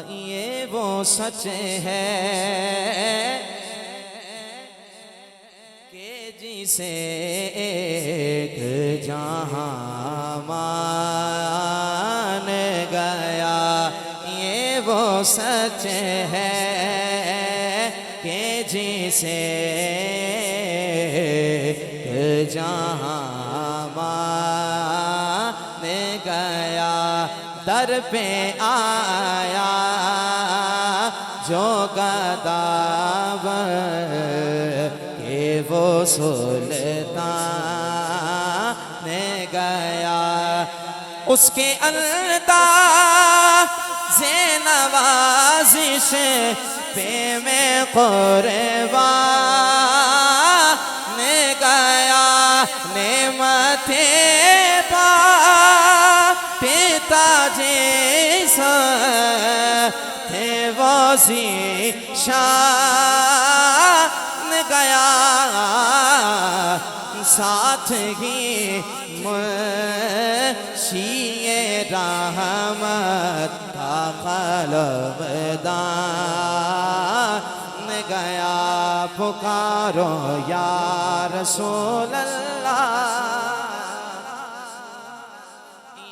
یہ وہ سچ ہے کہ جسے ایک جہاں مان گیا، یہ وہ سچ ہے کہ جسے ایک جہاں مان گیا، در پہ آیا جو گداور کہ وہ سلطان گیا، اس کے انداز نوازش پہ میں قربان گیا، نعمتیں پا پیتا جیسا تھے وہ ذیشان گیا، ساتھ ہی منشی رحمت کا قلمدان گیا، پکارو یا رسول اللہ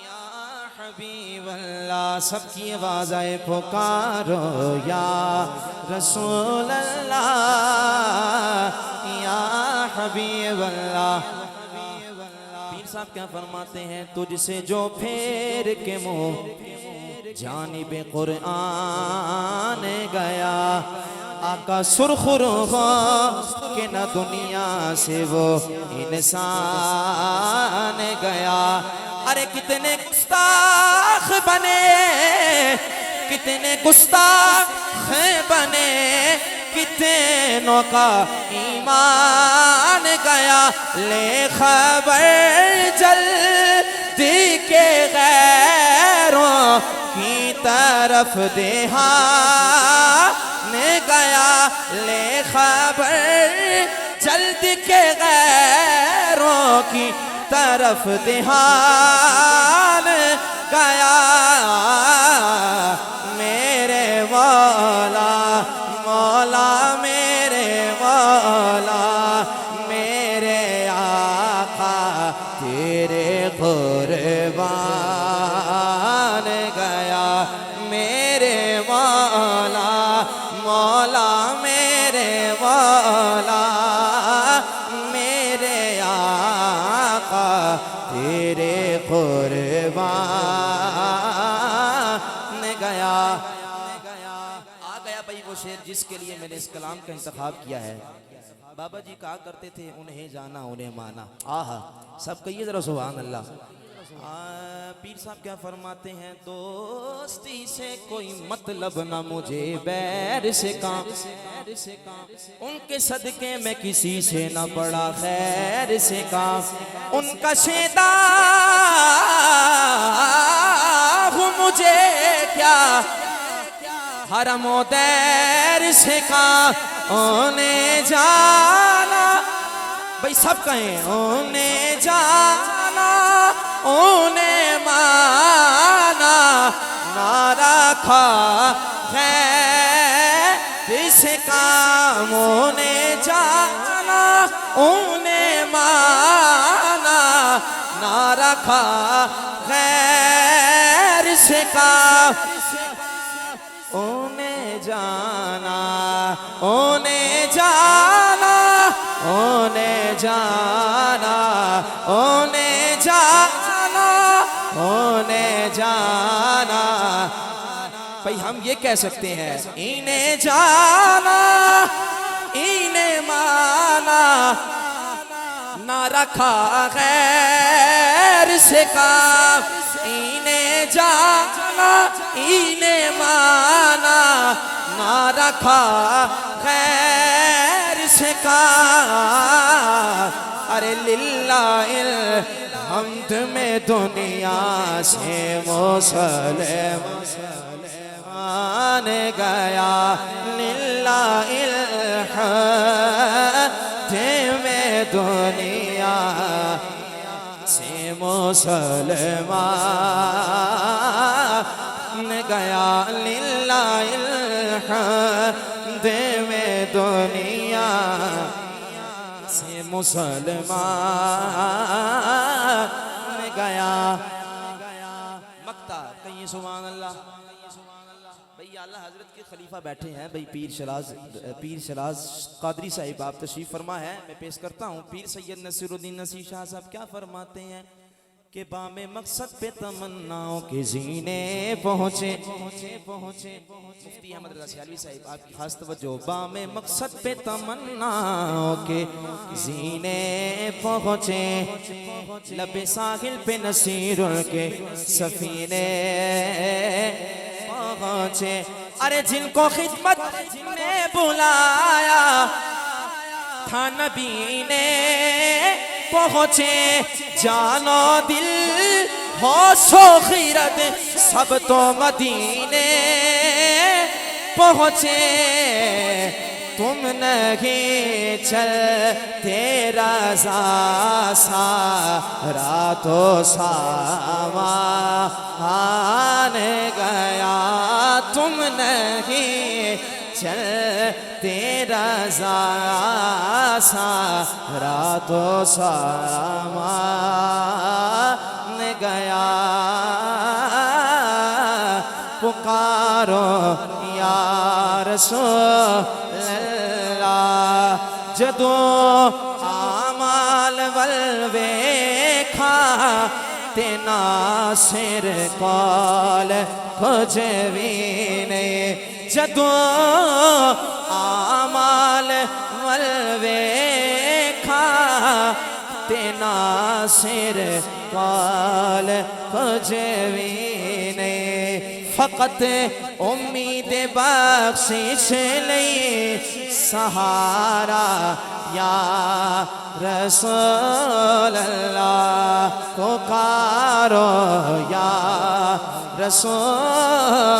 یا حبیب اللہ، سب کی آواز آئے، پکارو یا رسول اللہ یا حبیب اللہ۔ پیر صاحب کیا فرماتے ہیں؟ تجھ سے جو پھیر کے منہ جانب قرآن گیا، آقا سرخر ہو کہ نہ دنیا سے وہ انسان گیا۔ ارے کتنے گستاخ بنے، کتنے گستاخ بنے، کتنوں کا ایمان گیا، لے خبر جلدی کے غیروں کی طرف دھیان گیا، لے خبر جلدی کے غیروں کی طرف دھیان گیا، میرے مولا مولا میرے مولا میرے آقا تیرے قربان گیا، میرے مولا مولا میرے مولا میرے آقا تیرے قربان گیا۔ آ گیا بھائی وہ شعر جس کے لیے میں نے اس کلام کا انتخاب کیا ہے۔ بابا جی کہا کرتے تھے انہیں جانا انہیں مانا، آہا سب کہیے ذرا سبحان اللہ۔ پیر صاحب کیا فرماتے ہیں؟ دوستی سے کوئی مطلب نہ مجھے بیر سے کام، ان کے صدقے میں کسی سے نہ پڑا خیر سے کام، ان کا شیدا مجھے کیا حرم و دیر سے کام، انہیں جانا بھئی سب کہیں، انہیں جانا انہیں مانا، نہ رکھا خیر سے کام، انہیں جانا انہیں مانا، نہ رکھا خیر سے کام، انہیں جانا انہیں جانا انہیں جانا انہیں جانا انہیں جانا۔ بھئی ہم یہ کہہ سکتے ہیں انہیں جانا انہیں مانا، نہ رکھا غیر سے کام، انہیں جانا انہیں مانا، نہ رکھا غیر سے کام، ارے للہ الحمد میں دنیا سے مسلمان گیا، للہ الحمد میں دنیا سے مسلمان گیا للہ الحمد میں دنیا سے مسلمان گیا مکتا کہیں سبحان اللہ بھئی اعلیٰ حضرت کے خلیفہ بیٹھے ہیں بھئی پیر شراز قادری صاحب آپ تشریف فرما ہے میں پیش کرتا ہوں پیر سید نصیر الدین نصیر شاہ صاحب کیا فرماتے ہیں کہ بام مقصد پہ تمناؤں کے زینے پہنچے مفتی احمد رضا سیالوی صاحب آپ کی خاص توجہ بام مقصد پہ تمناؤں کے زینے پہنچے لب ساحل پہ نصیر کے سفینے پہنچے ارے جن کو خدمت میں بلایا تھا نبی نے پہنچے جان و دل ہوش و خیرت سب تو مدینے پہنچے تم نہیں چلتے رضا سارا تو سامان گیا تم نہیں چلتے رضا سارا تو سامان گیا پکارو یا رسول اللہ جدو آمال والویکھا تے ناصر کال کچھ بھی نہیں جدو آمال والویکھا تے ناصر کال کچھ بھی نہیں فقط امید بخشش لئی سہارا یا رسول اللہ پکارو یا رسول